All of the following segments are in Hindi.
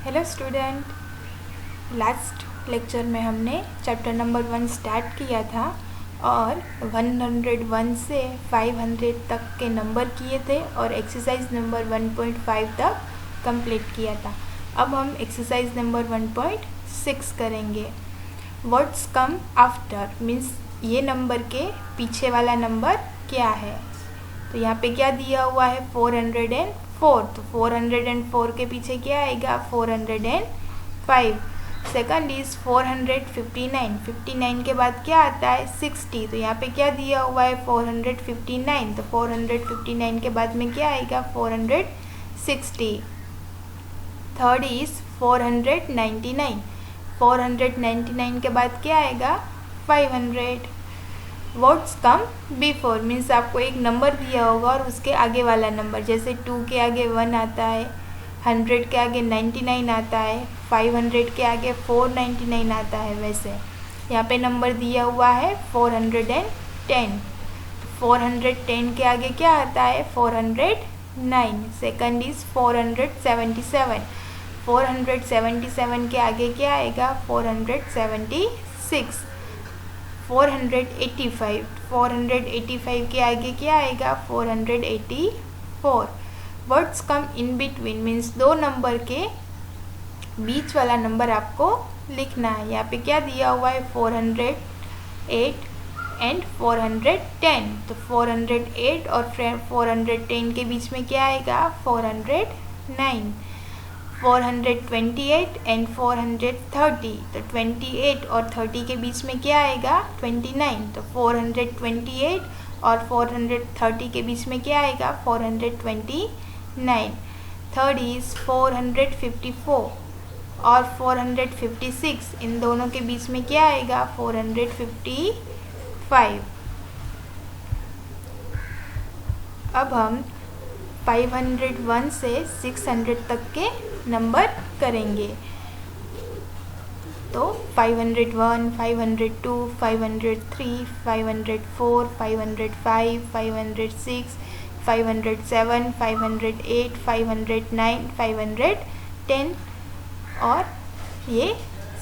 हेलो स्टूडेंट, लास्ट लेक्चर में हमने चैप्टर नंबर 1 स्टार्ट किया था और 101 से 500 तक के नंबर किए थे और एक्सरसाइज नंबर 1.5 तक कंप्लीट किया था। अब हम एक्सरसाइज नंबर 1.6 करेंगे। वर्ड्स कम आफ्टर मीन्स ये नंबर के पीछे वाला नंबर क्या है। तो यहाँ पे क्या दिया हुआ है 404, तो 404 के पीछे क्या आएगा 405। सेकंड इज 459, 59 के बाद क्या आता है 60, तो यहाँ पे क्या दिया हुआ है 459, तो 459 के बाद में क्या आएगा 460। थर्ड इज 499, 499 के बाद क्या आएगा 500। वर्ड्स कम बिफोर मीन्स आपको एक नंबर दिया होगा और उसके आगे वाला नंबर, जैसे 2 के आगे 1 आता है, 100 के आगे 99 आता है, 500 के आगे 499 आता है। वैसे यहाँ पे नंबर दिया हुआ है 410, 410 के आगे क्या आता है 409। सेकंड इज 477, 477 के आगे क्या आएगा 476। 485, 485 के आगे क्या आएगा 484। Words come in between means दो नंबर के बीच वाला नंबर आपको लिखना है। यहाँ पे क्या दिया हुआ है 408 एंड 410, तो 408 और 410 के बीच में क्या आएगा 409। 428 एंड 430, तो 28 और 30 के बीच में क्या आएगा 29, तो 428 और 430 के बीच में क्या आएगा 429। थर्ड इज 454 और 456, इन दोनों के बीच में क्या आएगा 455। अब हम 501 से 600 तक के नंबर करेंगे। तो 501, 502, 503, 504, 505, 506, 507, 508, 509, 510 और ये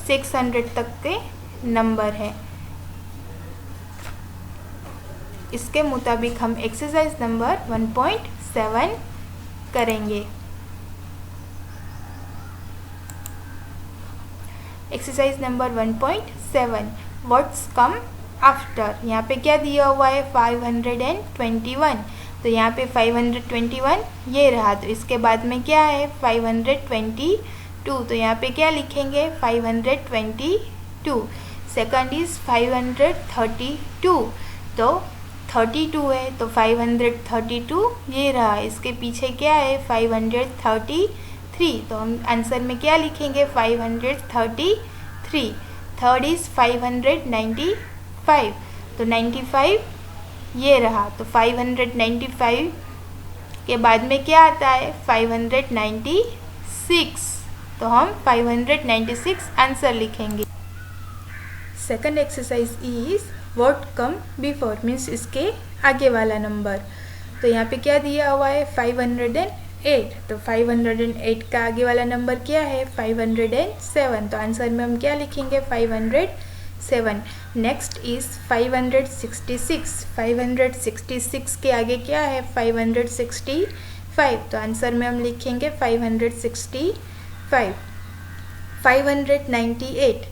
600 तक के नंबर है। इसके मुताबिक हम एक्सरसाइज नंबर 1.7 करेंगे। Exercise number 1.7 words come after. यहाँ पे क्या दिया हुआ है 521, तो यहाँ पे 521 ये रहा, तो इसके बाद में क्या है 522, तो यहाँ पे क्या लिखेंगे 522। सेकंड इज 532, तो 32 है, तो 532 ये रहा, इसके पीछे क्या है 533, तो हम आंसर में क्या लिखेंगे 533। थर्ड इज 595, तो 95 ये रहा, तो 595 के बाद में क्या आता है 596, तो हम 596 आंसर लिखेंगे। Second exercise is word come before means इसके आगे वाला नंबर। तो यहाँ पे क्या दिया हुआ है 508, तो 508 का आगे वाला नंबर क्या है 507, तो आंसर में हम क्या लिखेंगे 507। नेक्स्ट इज 566, 566 के आगे क्या है 565, तो आंसर में हम लिखेंगे 565। 598,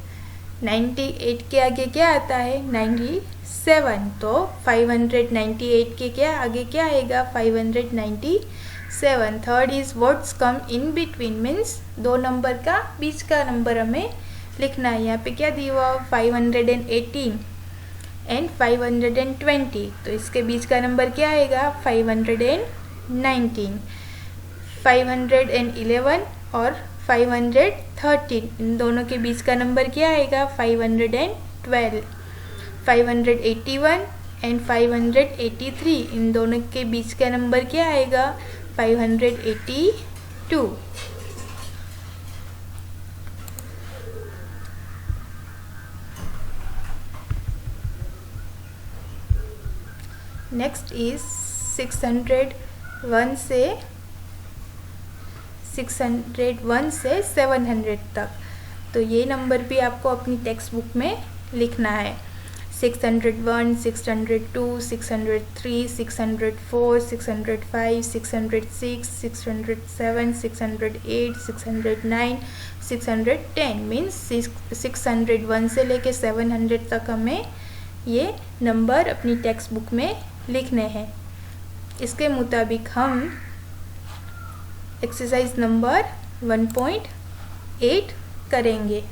98 के आगे क्या आता है 97, तो 598 के क्या आगे क्या आएगा 597। Third is words come in between means दो नंबर का बीच का नंबर हमें लिखना है। यहाँ पे क्या दिया हुआ 518 एंड 520, तो इसके बीच का नंबर क्या आएगा 519। 511 और 513, इन दोनों के बीच का नंबर क्या आएगा 512। 581 एंड 583, इन दोनों के बीच का नंबर क्या आएगा 582। नेक्स्ट इज 601 से 601 से 700 तक। तो ये नंबर भी आपको अपनी टेक्स्ट बुक में लिखना है। 601, 602, 603, 604, 605, 606, 607, 608, 609, 610 मीन्स 601 से लेके 700 तक हमें ये नंबर अपनी टेक्स्ट बुक में लिखने हैं। इसके मुताबिक हम एक्सरसाइज नंबर 1.8 करेंगे।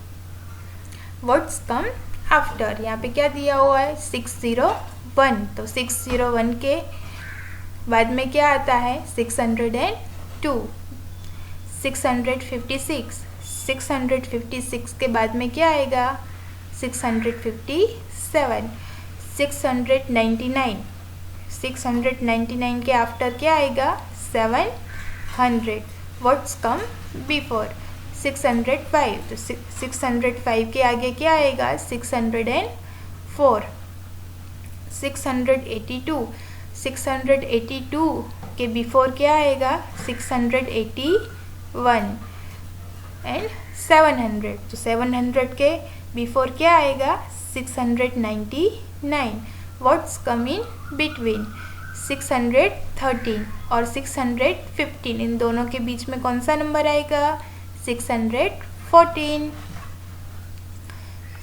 व्हाट्स कम आफ्टर, यहाँ पे क्या दिया हुआ है 601, तो 601 के बाद में क्या आता है 602, 656, 656 के बाद में क्या आएगा 657, 699, 699 के आफ्टर क्या आएगा 700। व्हाट्स कम बिफोर 605, तो 605 के आगे क्या आएगा 604, 682, 682 के बिफोर क्या आएगा 681 एंड 700, तो 700 के बिफोर क्या आएगा 699। व्हाट्स कम इन बिटवीन 613 और 615, इन दोनों के बीच में कौन सा नंबर आएगा 614,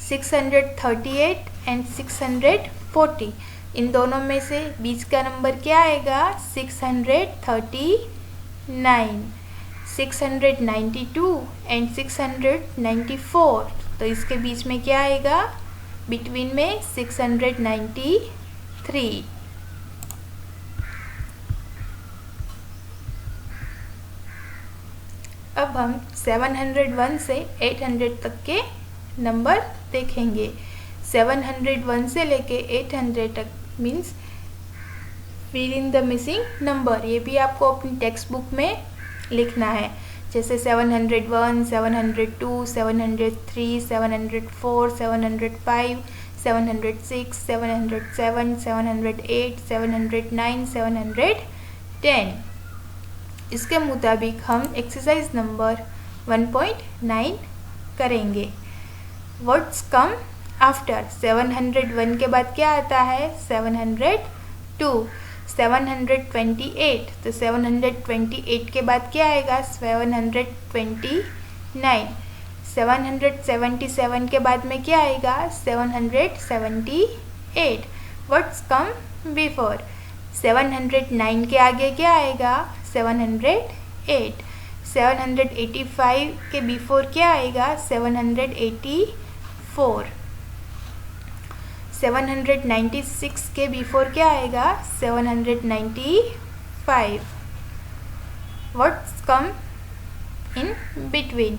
638 एंड 640, इन दोनों में से बीच का नंबर क्या आएगा 639, 692 एंड 694, तो इसके बीच में क्या आएगा बिटवीन में 693। अब हम 701 से 800 तक के नंबर देखेंगे। 701 से लेके 800 तक means fill in the missing number, ये भी आपको अपनी टेक्स्ट बुक में लिखना है। जैसे 701, 702, 703, 704, 705, 706, 707, 708, 709, 710। इसके मुताबिक हम एक्सरसाइज नंबर 1.9 करेंगे। व्हाट्स कम आफ्टर 701 के बाद क्या आता है 702, 728, तो 728 के बाद क्या आएगा 729, 777 के बाद में क्या आएगा 778। व्हाट्स कम बिफोर 709 के आगे क्या आएगा 708, 785 के बिफोर क्या आएगा 784, 796 के बिफोर क्या आएगा 795। व्हाट्स कम इन बिटवीन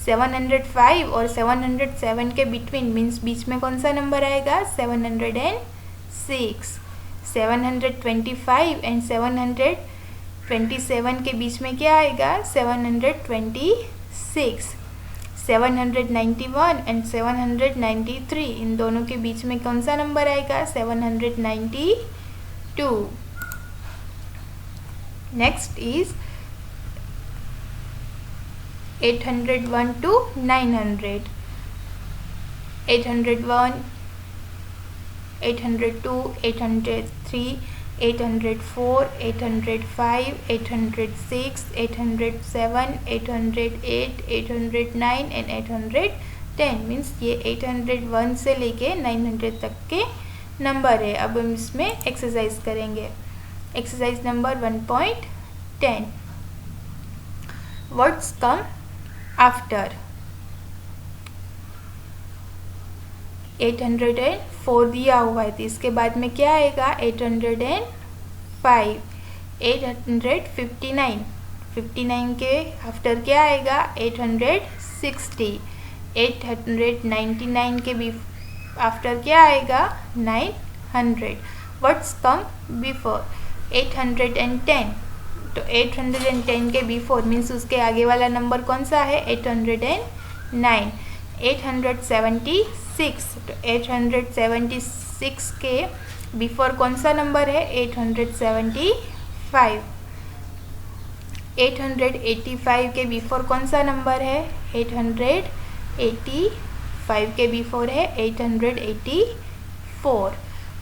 705 और 707 के बिटवीन मीन्स बीच में कौन सा नंबर आएगा 706, 725 एंड 727 के बीच में क्या आएगा 726, 791 एंड 793, इन दोनों के बीच में कौन सा नंबर आएगा 792। Next is 801 to 900, 801, 802, 803, 804, 805, 806, 807, 808, 809 and 810 means ये 801 से लेके 900 तक के नंबर है। अब हम इसमें एक्सरसाइज करेंगे। Exercise number 1.10, what's come after 804 दिया हुआ है, तो इसके बाद में क्या आएगा 805, 859, 59 के आफ्टर क्या आएगा 860, 899 के भी आफ्टर क्या आएगा 900। व्हाट्स कम बिफोर 810, तो 810 के बिफोर मीन्स उसके आगे वाला नंबर कौन सा है 809, 876, तो 876 के बिफोर कौन सा नंबर है 875, 885 के बिफोर कौन सा नंबर है? 885 के बिफोर है 884।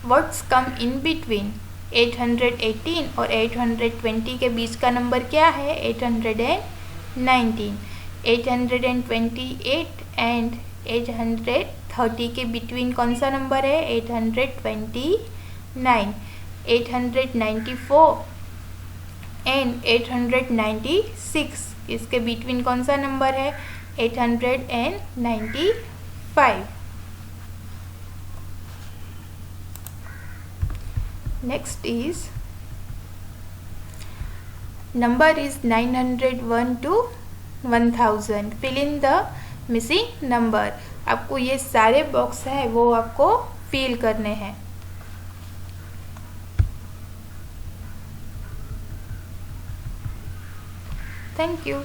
What's come in between? 818 और 820 के बीच का नंबर क्या है? 819। 828 एंड 830 के बिटवीन कौन सा नंबर है? 829। 894 एंड 896 इसके बिटवीन कौन सा नंबर है? 895। Next is number is 901 to 1000. Fill in the missing number. आपको ये सारे बॉक्स है वो आपको फिल करने हैं। Thank you.